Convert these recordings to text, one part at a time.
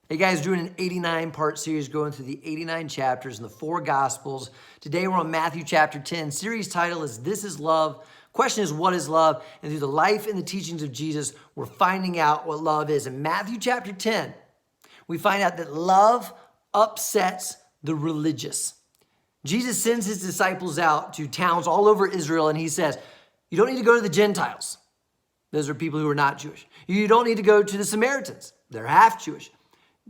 Hey guys, doing an 89-part series going through the 89 chapters in the four Gospels. Today we're on Matthew chapter 10. Series title is This is Love. Question is, what is love? And through the life and the teachings of Jesus, we're finding out what love is. In Matthew chapter 10, we find out that love upsets the religious. Jesus sends his disciples out to towns all over Israel, and he says, you don't need to go to the Gentiles. Those are people who are not Jewish. You don't need to go to the Samaritans. They're half Jewish.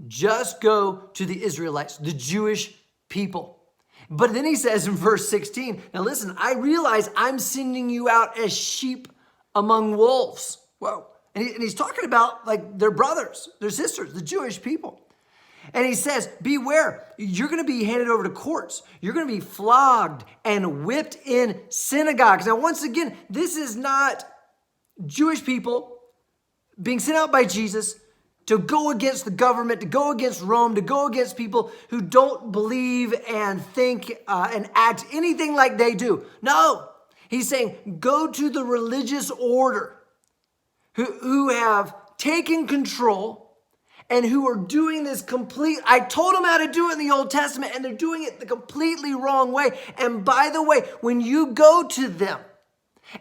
Just go to the Israelites, the Jewish people. But then he says in verse 16, now listen, I realize I'm sending you out as sheep among wolves. Whoa. And he's talking about like their brothers, their sisters, the Jewish people. And he says, beware, you're going to be handed over to courts. You're going to be flogged and whipped in synagogues. Now, once again, this is not Jewish people being sent out by Jesus to go against the government, to go against Rome, to go against people who don't believe and think and act anything like they do. No, he's saying go to the religious order who have taken control and who are doing this I told them how to do it in the Old Testament, and they're doing it the completely wrong way. And by the way, when you go to them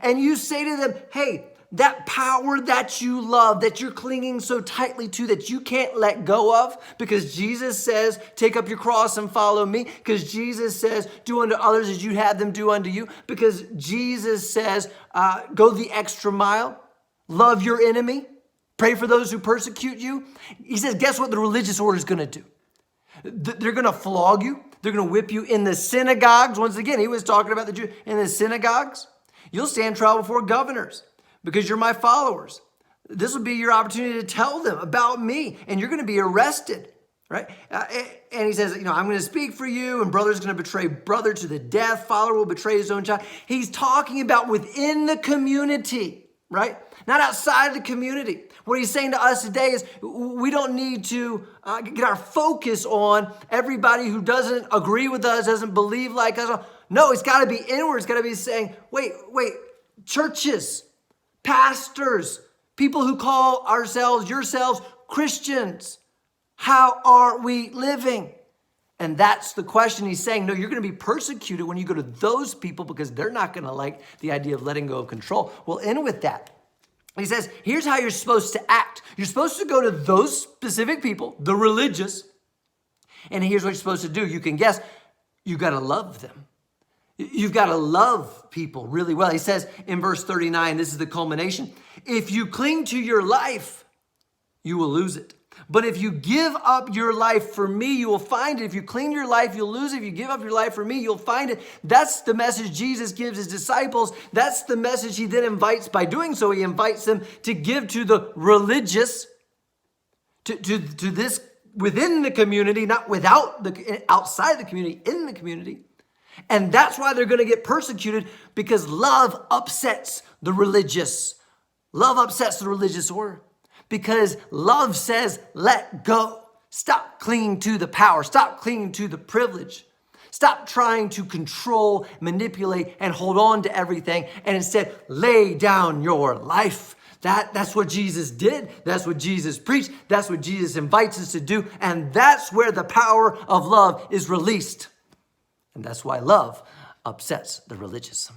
and you say to them, hey, that power that you love, that you're clinging so tightly to, that you can't let go of, because Jesus says, take up your cross and follow me, because Jesus says, do unto others as you'd have them do unto you, because Jesus says, go the extra mile, love your enemy, pray for those who persecute you. He says, guess what the religious order is going to do? They're going to flog you. They're going to whip you in the synagogues. Once again, he was talking about the Jews. In the synagogues, you'll stand trial before governors, because you're my followers. This will be your opportunity to tell them about me, and you're going to be arrested, right? And he says, I'm going to speak for you, and brother's going to betray brother to the death. Father will betray his own child. He's talking about within the community, right? Not outside the community. What he's saying to us today is we don't need to get our focus on everybody who doesn't agree with us, doesn't believe like us. No, it's got to be inward. It's got to be saying, wait, churches, pastors, people who call yourselves Christians, how are we living? And that's the question. He's saying, no, you're going to be persecuted when you go to those people, because they're not going to like the idea of letting go of control. We'll end with that. He says, here's how you're supposed to act. You're supposed to go to those specific people, the religious, and here's what you're supposed to do. You can guess, you got to love them. You've got to love people really well. He says in verse 39, this is the culmination. If you cling to your life, you will lose it. But if you give up your life for me, you will find it. If you cling to your life, you'll lose it. If you give up your life for me, you'll find it. That's the message Jesus gives his disciples. That's the message he then invites. By doing so, he invites them to give to the religious, to this within the community, not outside the community, in the community. And that's why they're going to get persecuted, because love upsets the religious. Love upsets the religious order, because love says, let go. Stop clinging to the power. Stop clinging to the privilege. Stop trying to control, manipulate, and hold on to everything. And instead, lay down your life. That's what Jesus did. That's what Jesus preached. That's what Jesus invites us to do. And that's where the power of love is released. And that's why love upsets the religious.